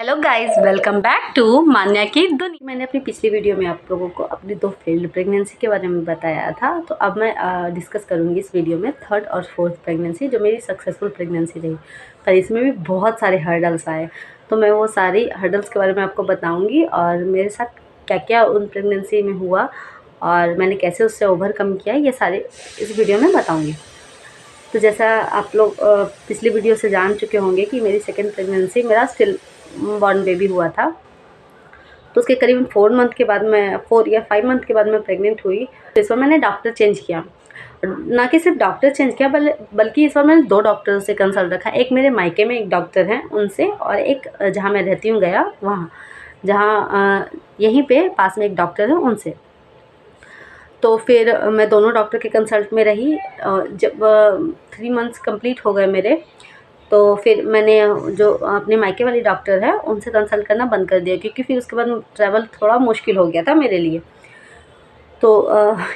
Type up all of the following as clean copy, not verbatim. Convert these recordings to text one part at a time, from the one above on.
Hello guys, welcome back to Manya की दुनिया। मैंने अपनी पिछली वीडियो में आप लोगों को अपनी 2 फेल्ड प्रेगनेंसी के बारे में बताया था, तो अब मैं डिस्कस करूंगी इस वीडियो में 3rd और 4th प्रेगनेंसी जो मेरी सक्सेसफुल प्रेगनेंसी रही। पर इसमें भी बहुत सारे हर्डल्स आए, तो मैं वो सारी हर्डल्स के बारे में आपको बताऊँगी और मेरे साथ क्या क्या उन प्रेगनेंसी में हुआ और मैंने कैसे उससे ओवरकम किया, ये सारे इस वीडियो में बताऊँगी। तो जैसा आप लोग पिछली वीडियो से जान चुके होंगे कि मेरी सेकेंड प्रेगनेंसी मेरा स्टिल बॉर्न बेबी हुआ था। तो उसके करीबन 4 मंथ के बाद मैं 4 या 5 मंथ के बाद मैं प्रेग्नेंट हुई। तो इस बार मैंने डॉक्टर चेंज किया, ना कि सिर्फ डॉक्टर चेंज किया बल्कि इस बार मैंने 2 डॉक्टरों से कंसल्ट रखा। एक मेरे मायके में एक डॉक्टर हैं उनसे, और एक जहाँ मैं रहती हूँ गया वहाँ, जहाँ यहीं पे पास में एक डॉक्टर है उनसे। तो फिर मैं दोनों डॉक्टर के कंसल्ट में रही। जब 3 मंथ्स कंप्लीट हो गए मेरे, तो फिर मैंने जो अपने मायके वाली डॉक्टर है उनसे कंसल्ट करना बंद कर दिया, क्योंकि फिर उसके बाद ट्रैवल थोड़ा मुश्किल हो गया था मेरे लिए। तो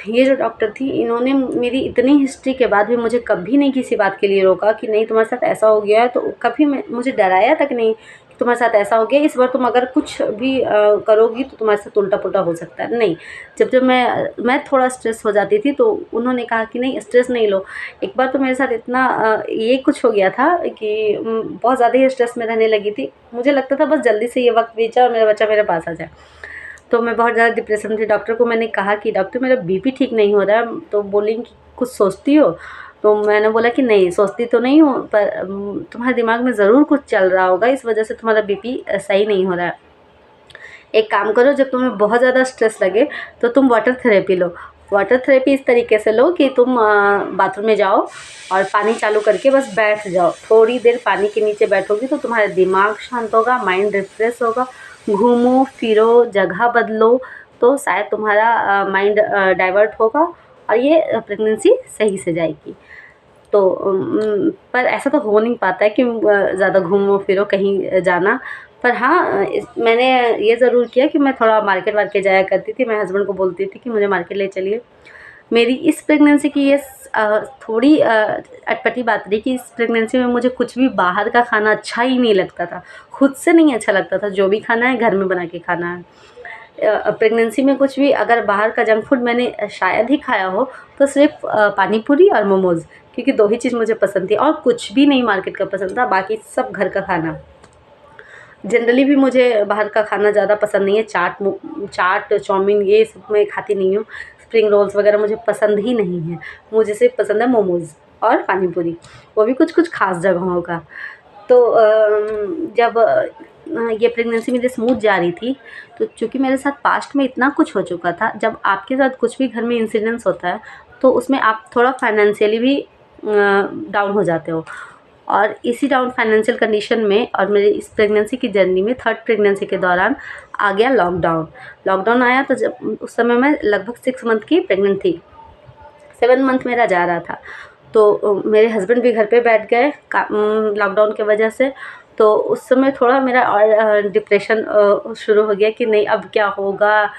ये जो डॉक्टर थी, इन्होंने मेरी इतनी हिस्ट्री के बाद भी मुझे कभी नहीं किसी बात के लिए रोका कि नहीं तुम्हारे साथ ऐसा हो गया है। तो कभी मुझे डराया तक नहीं कि तुम्हारे साथ ऐसा हो गया, इस बार तुम अगर कुछ भी करोगी तो तुम्हारे साथ उल्टा पुल्टा हो सकता है। नहीं, जब मैं थोड़ा स्ट्रेस हो जाती थी तो उन्होंने कहा कि नहीं, स्ट्रेस नहीं लो। एक बार तो मेरे साथ इतना ये कुछ हो गया था कि बहुत ज़्यादा ही स्ट्रेस में रहने लगी थी। मुझे लगता था बस जल्दी से ये वक्त बीत जाए और मेरा बच्चा मेरे पास आ जाए। तो मैं बहुत ज़्यादा डिप्रेशन में थी। डॉक्टर को मैंने कहा कि डॉक्टर मेरा बीपी ठीक नहीं हो रहा है। तो बोली कि कुछ सोचती हो? तो मैंने बोला कि नहीं, सोचती तो नहीं हूँ, पर तुम्हारे दिमाग में ज़रूर कुछ चल रहा होगा, इस वजह से तुम्हारा बीपी सही नहीं हो रहा है। एक काम करो, जब तुम्हें बहुत ज़्यादा स्ट्रेस लगे तो तुम वाटर थेरेपी लो। वाटर थेरेपी इस तरीके से लो कि तुम बाथरूम में जाओ और पानी चालू करके बस बैठ जाओ। थोड़ी देर पानी के नीचे बैठोगी तो तुम्हारा दिमाग शांत होगा, माइंड रिफ्रेश होगा। घूमो फिरो, जगह बदलो, तो शायद तुम्हारा माइंड डाइवर्ट होगा और ये प्रेगनेंसी सही से जाएगी। तो पर ऐसा तो हो नहीं पाता है कि ज़्यादा घूमो फिरो कहीं जाना। पर हाँ, मैंने ये ज़रूर किया कि मैं थोड़ा मार्केट वार्केट जाया करती थी। मैं हस्बैंड को बोलती थी कि मुझे मार्केट ले चलिए। मेरी इस प्रेगनेंसी की ये थोड़ी अटपटी बात रही कि इस प्रेगनेंसी में मुझे कुछ भी बाहर का खाना अच्छा ही नहीं लगता था। खुद से नहीं अच्छा लगता था। जो भी खाना है घर में बना के खाना है। प्रेगनेंसी में कुछ भी अगर बाहर का जंक फूड मैंने शायद ही खाया हो तो सिर्फ पानी पूरी और मोमोज़, क्योंकि 2 ही चीज़ मुझे पसंद थी और कुछ भी नहीं मार्केट का पसंद था। बाकी सब घर का खाना। जनरली भी मुझे बाहर का खाना ज़्यादा पसंद नहीं है। चाट चाउमीन ये सब मैं खाती नहीं हूँ। स्प्रिंग रोल्स वगैरह मुझे पसंद ही नहीं है। मुझे सिर्फ पसंद है मोमोज़ और पानी पूरी, वो भी कुछ कुछ ख़ास जगहों का। तो जब ये प्रेगनेंसी मेरी स्मूथ जा रही थी, तो चूँकि मेरे साथ पास्ट में इतना कुछ हो चुका था, जब आपके साथ कुछ भी घर में इंसिडेंस होता है तो उसमें आप थोड़ा फाइनेंशियली भी डाउन हो जाते हो। और इसी डाउन फाइनेंशियल कंडीशन में और मेरी इस प्रेगनेंसी की जर्नी में 3rd प्रेगनेंसी के दौरान आ गया लॉकडाउन। लॉकडाउन आया तो जब उस समय मैं लगभग 6 मंथ की प्रेग्नेंट थी। 7 मंथ मेरा जा रहा था। तो मेरे हस्बैंड भी घर पे बैठ गए लॉकडाउन की वजह से। तो उस समय थोड़ा मेरा और डिप्रेशन शुरू हो गया कि नहीं, अब क्या होगा?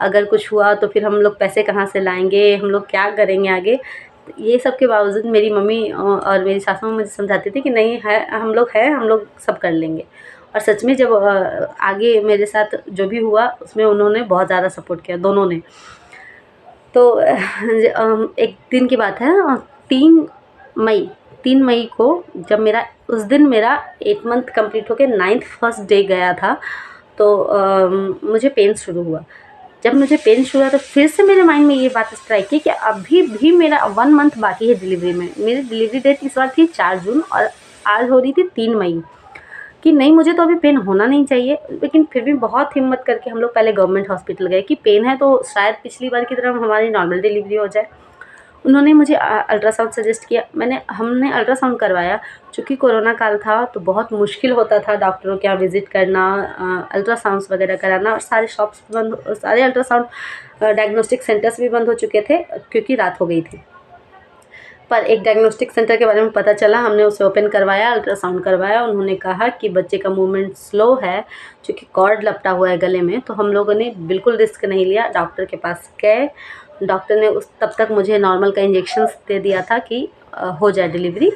अगर कुछ हुआ तो फिर हम लोग पैसे कहाँ से लाएँगे? हम लोग क्या करेंगे आगे? ये सब के बावजूद मेरी मम्मी और मेरी सासू माँ मुझे समझाती थी कि नहीं है, हम लोग हैं, हम लोग सब कर लेंगे। और सच में जब आगे मेरे साथ जो भी हुआ उसमें उन्होंने बहुत ज़्यादा सपोर्ट किया, दोनों ने। तो एक दिन की बात है, 3 मई 3 मई को जब मेरा उस दिन मेरा 8 मंथ कंप्लीट होके 9th फर्स्ट डे गया था, तो मुझे पेन शुरू हुआ। जब मुझे पेन शुरू हुआ तो फिर से मेरे माइंड में ये बात स्ट्राइक की कि अभी भी मेरा 1 मंथ बाकी है डिलीवरी में। मेरी डिलीवरी डेट इस बार थी 4 जून और आज हो रही थी 3 मई, कि नहीं मुझे तो अभी पेन होना नहीं चाहिए। लेकिन फिर भी बहुत हिम्मत करके हम लोग पहले गवर्नमेंट हॉस्पिटल गए कि पेन है तो शायद पिछली बार की तरह हमारी नॉर्मल डिलीवरी हो जाए। उन्होंने मुझे अल्ट्रासाउंड सजेस्ट किया। हमने अल्ट्रासाउंड करवाया। चूँकि कोरोना काल था तो बहुत मुश्किल होता था डॉक्टरों के यहाँ विज़िट करना, अल्ट्रासाउंड्स वगैरह कराना, और सारे शॉप्स बंद, सारे अल्ट्रासाउंड डायग्नोस्टिक सेंटर्स भी बंद हो चुके थे क्योंकि रात हो गई थी। पर एक डायग्नोस्टिक सेंटर के बारे में पता चला, हमने उसे ओपन करवाया, अल्ट्रासाउंड करवाया। उन्होंने कहा कि बच्चे का मूवमेंट स्लो है, क्योंकि कॉर्ड लपटा हुआ है गले में। तो हम लोगों ने बिल्कुल रिस्क नहीं लिया, डॉक्टर के पास गए। डॉक्टर ने तब तक मुझे नॉर्मल का इंजेक्शंस दे दिया था कि हो जाए डिलीवरी।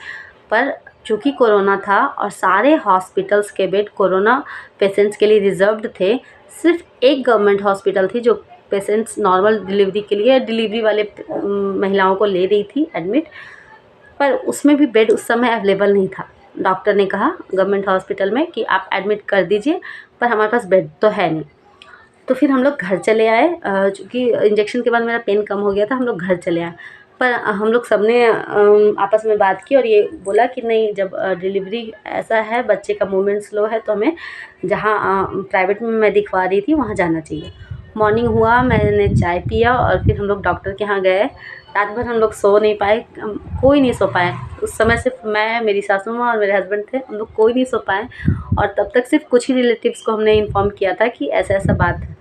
पर चूँकि कोरोना था और सारे हॉस्पिटल्स के बेड कोरोना पेशेंट्स के लिए रिज़र्व्ड थे, सिर्फ एक गवर्नमेंट हॉस्पिटल थी जो पेशेंट्स नॉर्मल डिलीवरी के लिए डिलीवरी वाले महिलाओं को ले रही थी एडमिट, पर उसमें भी बेड उस समय अवेलेबल नहीं था। डॉक्टर ने कहा गवर्नमेंट हॉस्पिटल में कि आप एडमिट कर दीजिए, पर हमारे पास बेड तो है नहीं। तो फिर हम लोग घर चले आए, चूँकि इंजेक्शन के बाद मेरा पेन कम हो गया था, हम लोग घर चले आए। पर हम लोग सब ने आपस में बात की और ये बोला कि नहीं, जब डिलीवरी ऐसा है, बच्चे का मूवमेंट स्लो है, तो हमें जहाँ प्राइवेट में मैं दिखवा रही थी वहाँ जाना चाहिए। मॉर्निंग हुआ, मैंने चाय पिया और फिर हम लोग डॉक्टर के यहाँ गए। रात भर हम लोग सो नहीं पाए, कोई नहीं सो पाए। उस समय सिर्फ मैं, मेरी सासू माँ और मेरे हस्बैंड थे, हम लोग कोई नहीं सो पाए। और तब तक सिर्फ कुछ ही रिलेटिव्स को हमने इन्फॉर्म किया था कि ऐसा ऐसा बात है।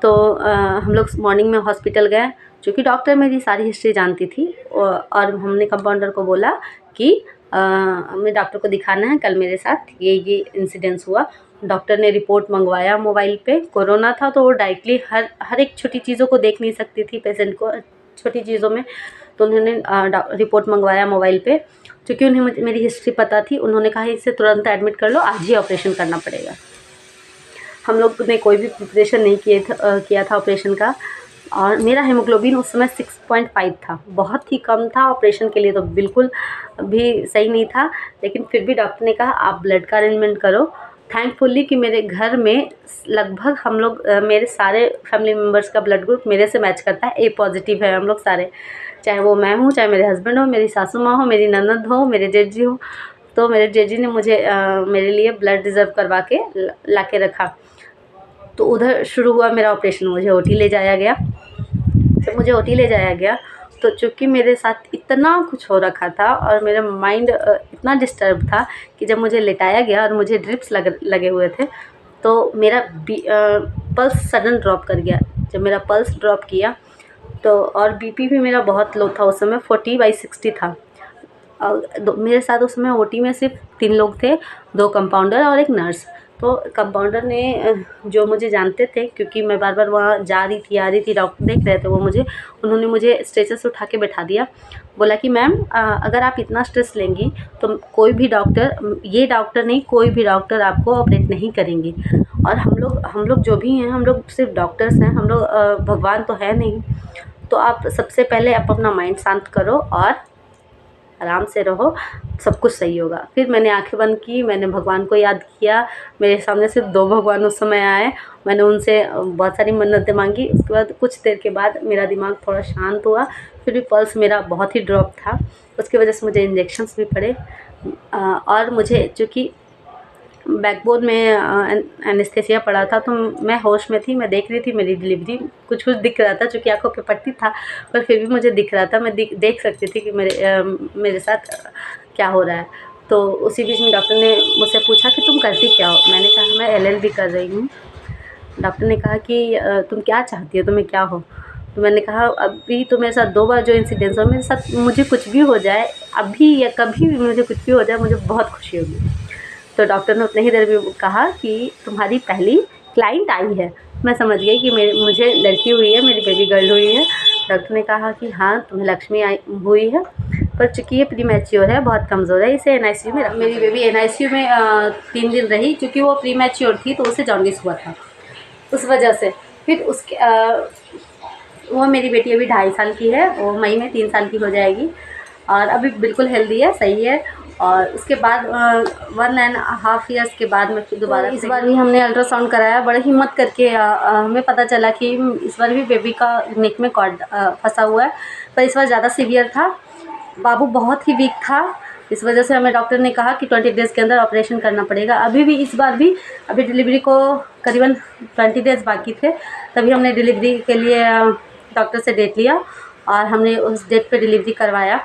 तो हम लोग मॉर्निंग में हॉस्पिटल गए, चूँकि डॉक्टर मेरी सारी हिस्ट्री जानती थी और हमने कंपाउंडर को बोला कि हमें डॉक्टर को दिखाना है, कल मेरे साथ ये इंसिडेंस हुआ। डॉक्टर ने रिपोर्ट मंगवाया मोबाइल पे, कोरोना था तो वो डायरेक्टली हर एक छोटी चीज़ों को देख नहीं सकती थी पेशेंट को, छोटी चीज़ों में। तो उन्होंने रिपोर्ट मंगवाया मोबाइल पे, क्योंकि उन्हें मेरी हिस्ट्री पता थी। उन्होंने कहा इसे तुरंत एडमिट कर लो, आज ही ऑपरेशन करना पड़ेगा। हम लोग ने कोई भी प्रिपरेशन नहीं किया था ऑपरेशन का, और मेरा हीमोग्लोबिन उस समय 6.5 था, बहुत ही कम था। ऑपरेशन के लिए तो बिल्कुल भी सही नहीं था, लेकिन फिर भी डॉक्टर ने कहा आप ब्लड का अरेंजमेंट करो। थैंकफुली कि मेरे घर में लगभग हम लोग मेरे सारे फैमिली मेम्बर्स का ब्लड ग्रुप मेरे से मैच करता है, ए पॉजिटिव है हम लोग सारे, चाहे वो मैं हूँ, चाहे मेरे हस्बैंड हो, मेरी सासू माँ हो, मेरी ननद हो, मेरे जेठ हो। तो मेरे जेठ जी ने मुझे मेरे लिए ब्लड रिज़र्व करवा के ला के रखा। तो उधर शुरू हुआ मेरा ऑपरेशन, मुझे ओटी ले जाया गया। जब मुझे ओटी ले जाया गया तो चूँकि मेरे साथ इतना कुछ हो रखा था और मेरा माइंड इतना डिस्टर्ब था कि जब मुझे लेटाया गया और मुझे ड्रिप्स लगे हुए थे, तो मेरा पल्स सडन ड्रॉप कर गया। जब मेरा पल्स ड्रॉप किया तो और बीपी भी मेरा बहुत लो था, उस समय 40/60 था। और मेरे साथ उस समय ओटी में सिर्फ 3 लोग थे, 2 कंपाउंडर और एक नर्स। तो कंपाउंडर ने, जो मुझे जानते थे, क्योंकि मैं बार बार वहाँ जा रही थी आ रही थी, डॉक्टर देख रहे थे वो मुझे, उन्होंने मुझे स्ट्रेचर से उठा के बैठा दिया। बोला कि मैम अगर आप इतना स्ट्रेस लेंगी तो कोई भी डॉक्टर, ये डॉक्टर नहीं, कोई भी डॉक्टर आपको ऑपरेट नहीं करेंगे। और हम लोग जो भी हैं, हम लोग सिर्फ डॉक्टर्स हैं, हम लोग भगवान तो है नहीं। तो आप सबसे पहले आप अपना माइंड शांत करो और आराम से रहो, सब कुछ सही होगा। फिर मैंने आंखें बंद की, मैंने भगवान को याद किया। मेरे सामने सिर्फ 2 भगवान उस समय आए, मैंने उनसे बहुत सारी मन्नतें मांगी। उसके बाद कुछ देर के बाद मेरा दिमाग थोड़ा शांत हुआ, फिर भी पल्स मेरा बहुत ही ड्रॉप था। उसकी वजह से मुझे इंजेक्शंस भी पड़े और मुझे चूँकि बैकबोन में एनेस्थेसिया पड़ा था, तो मैं होश में थी, मैं देख रही थी मेरी डिलीवरी, कुछ दिख रहा था, चूँकि आँखों पे पट्टी था, पर फिर भी मुझे दिख रहा था, मैं देख सकती थी कि मेरे साथ क्या हो रहा है। तो उसी बीच में डॉक्टर ने मुझसे पूछा कि तुम करती क्या हो? मैंने कहा मैं LLB कर रही हूँ। डॉक्टर ने कहा कि तुम क्या चाहती हो, तुम्हें क्या हो? तो मैंने कहा अभी तो मेरे साथ 2 बार जो इंसिडेंस हो, मेरे साथ मुझे कुछ भी हो जाए, अभी या कभी भी मुझे कुछ भी हो जाए, मुझे बहुत खुशी होगी। तो डॉक्टर ने उतने ही देर में कहा कि तुम्हारी पहली क्लाइंट आई है। मैं समझ गई कि मुझे लड़की हुई है, मेरी बेबी गर्ल हुई है। डॉक्टर ने कहा कि हाँ, तुम्हें लक्ष्मी हुई है, पर चूँकि ये प्री मैच्योर है, बहुत कमज़ोर है, इसे NICU में रखना। मेरी बेबी NICU में 3 दिन रही, क्योंकि वो प्री मैच्योर थी, तो उसे जॉन्डिस हुआ था, उस वजह से। फिर उसके वो मेरी बेटी अभी 2.5 साल की है, वो मई में 3 साल की हो जाएगी और अभी बिल्कुल हेल्दी है, सही है। और उसके बाद 1.5 ईयर्स के बाद मैं फिर दोबारा, इस बार भी हमने अल्ट्रासाउंड कराया, बड़ी हिम्मत करके। हमें पता चला कि इस बार भी बेबी का नेक में कॉर्ड फंसा हुआ है, पर इस बार ज़्यादा सीवियर था। बाबू बहुत ही वीक था, इस वजह से हमें डॉक्टर ने कहा कि 20 डेज़ के अंदर ऑपरेशन करना पड़ेगा। अभी भी इस बार भी अभी डिलीवरी को करीबन 20 डेज़ बाकी थे, तभी हमने डिलीवरी के लिए डॉक्टर से डेट लिया और हमने उस डेट पे डिलीवरी करवाया।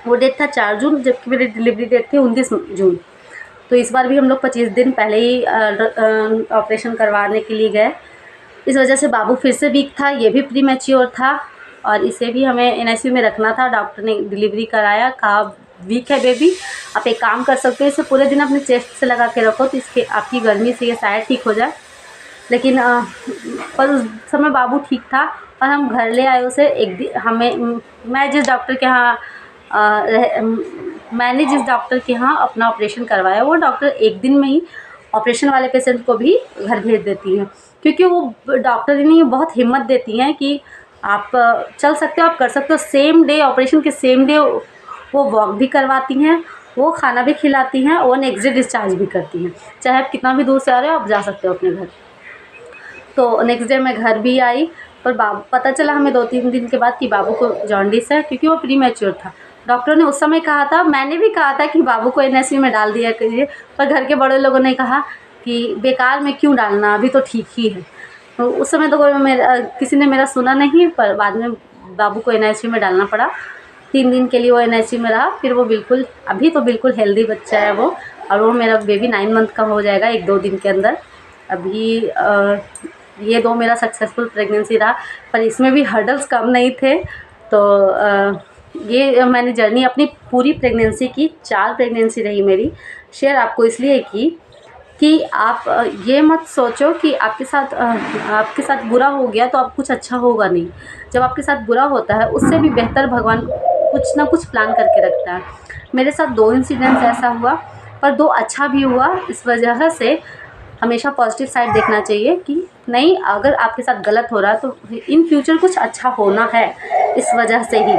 वो डेट था 4 जून, जबकि मेरी डिलीवरी डेट थी 29 जून। तो इस बार भी हम लोग 25 दिन पहले ही ऑपरेशन करवाने के लिए गए। इस वजह से बाबू फिर से वीक था, ये भी प्री मैच्योर था और इसे भी हमें NICU में रखना था। डॉक्टर ने डिलीवरी कराया, कहा वीक है बेबी, आप एक काम कर सकते हो, इसे पूरे दिन अपने चेस्ट से लगा के रखो, तो इसके आपकी गर्मी से ये शायद ठीक हो जाए। लेकिन पर उस समय बाबू ठीक था और हम घर ले आए उसे। मैं जिस डॉक्टर के यहाँ मैंने जिस डॉक्टर के यहाँ अपना ऑपरेशन करवाया वो डॉक्टर एक दिन में ही ऑपरेशन वाले पेशेंट को भी घर भेज देती हैं, क्योंकि वो डॉक्टर इन्हें बहुत हिम्मत देती हैं कि आप चल सकते हो, आप कर सकते हो। सेम डे ऑपरेशन के सेम डे वो वॉक भी करवाती हैं, वो खाना भी खिलाती हैं और नेक्स्ट डे डिस्चार्ज भी करती हैं। चाहे आप कितना भी दूर से आ रहे हो, आप जा सकते हो अपने घर। तो नेक्स्ट डे मैं घर भी आई, पर पता चला हमें 2-3 दिन के बाद कि बाबू को जॉन्डिस है, क्योंकि वो प्री मैच्योर था। डॉक्टर ने उस समय कहा था, मैंने भी कहा था कि बाबू को एनआईसीयू में डाल दिया करिए, पर घर के बड़े लोगों ने कहा कि बेकार में क्यों डालना, अभी तो ठीक ही है। तो उस समय तो कोई किसी ने मेरा सुना नहीं, पर बाद में बाबू को एनआईसीयू में डालना पड़ा। 3 दिन के लिए वो एनआईसीयू में रहा, फिर वो बिल्कुल, अभी तो बिल्कुल हेल्दी बच्चा है वो, और वो मेरा बेबी 9 मंथ का हो जाएगा 1-2 दिन के अंदर। अभी ये 2 मेरा सक्सेसफुल प्रेगनेंसी रहा, पर इसमें भी हर्डल्स कम नहीं थे। तो ये मैंने जर्नी अपनी पूरी प्रेगनेंसी की, 4 प्रेगनेंसी रही मेरी, शेयर आपको इसलिए की कि आप ये मत सोचो कि आपके साथ बुरा हो गया तो अब कुछ अच्छा होगा नहीं। जब आपके साथ बुरा होता है, उससे भी बेहतर भगवान कुछ ना कुछ प्लान करके रखता है। मेरे साथ 2 इंसिडेंट्स ऐसा हुआ, पर 2 अच्छा भी हुआ। इस वजह से हमेशा पॉजिटिव साइड देखना चाहिए कि नहीं, अगर आपके साथ गलत हो रहा है तो इन फ्यूचर कुछ अच्छा होना है, इस वजह से ही।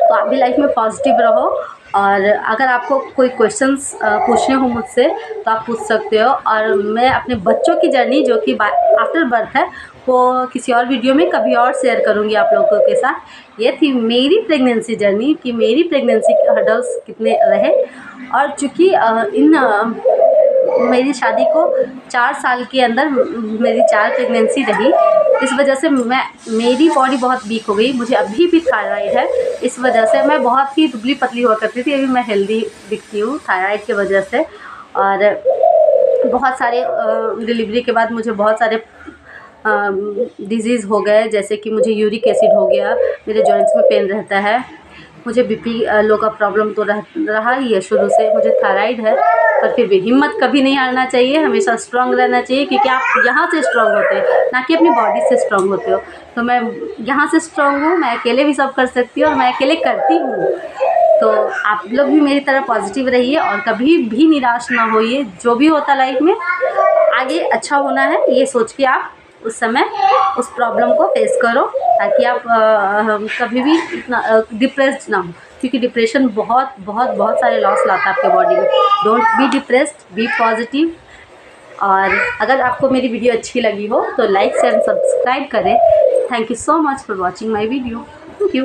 तो आप भी लाइफ में पॉजिटिव रहो, और अगर आपको कोई क्वेश्चंस पूछने हो मुझसे तो आप पूछ सकते हो। और मैं अपने बच्चों की जर्नी जो कि आफ्टर बर्थ है, वो किसी और वीडियो में कभी और शेयर करूँगी आप लोगों के साथ। ये थी मेरी प्रेगनेंसी जर्नी कि मेरी प्रेगनेंसी के हर्डल्स कितने रहे। और चूँकि मेरी शादी को 4 साल के अंदर मेरी 4 प्रेगनेंसी रही, इस वजह से मेरी बॉडी बहुत वीक हो गई। मुझे अभी भी थायराइड है, इस वजह से मैं बहुत ही दुबली पतली हुआ करती थी, अभी मैं हेल्दी दिखती हूँ थायराइड की वजह से। और बहुत सारे डिलीवरी के बाद मुझे बहुत सारे डिजीज़ हो गए, जैसे कि मुझे यूरिक एसिड हो गया, मेरे जॉइंट्स में पेन रहता है, मुझे बीपी लो का प्रॉब्लम तो रहा ही है शुरू से, मुझे थायराइड है। पर फिर भी हिम्मत कभी नहीं हारना चाहिए, हमेशा स्ट्रांग रहना चाहिए, क्योंकि आप यहाँ से स्ट्रांग होते हैं, ना कि अपनी बॉडी से स्ट्रांग होते हो। तो मैं यहाँ से स्ट्रांग हूँ, मैं अकेले भी सब कर सकती हूँ और मैं अकेले करती हूँ। तो आप लोग भी मेरी तरह पॉजिटिव रहिए और कभी भी निराश ना होइए। जो भी होता लाइफ में आगे अच्छा होना है, ये सोच के आप उस समय उस प्रॉब्लम को फेस करो, ताकि आप कभी भी इतना डिप्रेस्ड ना हो, क्योंकि डिप्रेशन बहुत बहुत बहुत सारे लॉस लाता है आपके बॉडी में। Don't be depressed, be positive. और अगर आपको मेरी वीडियो अच्छी लगी हो तो लाइक शेयर सब्सक्राइब करें। Thank you so much for watching my video. Thank you.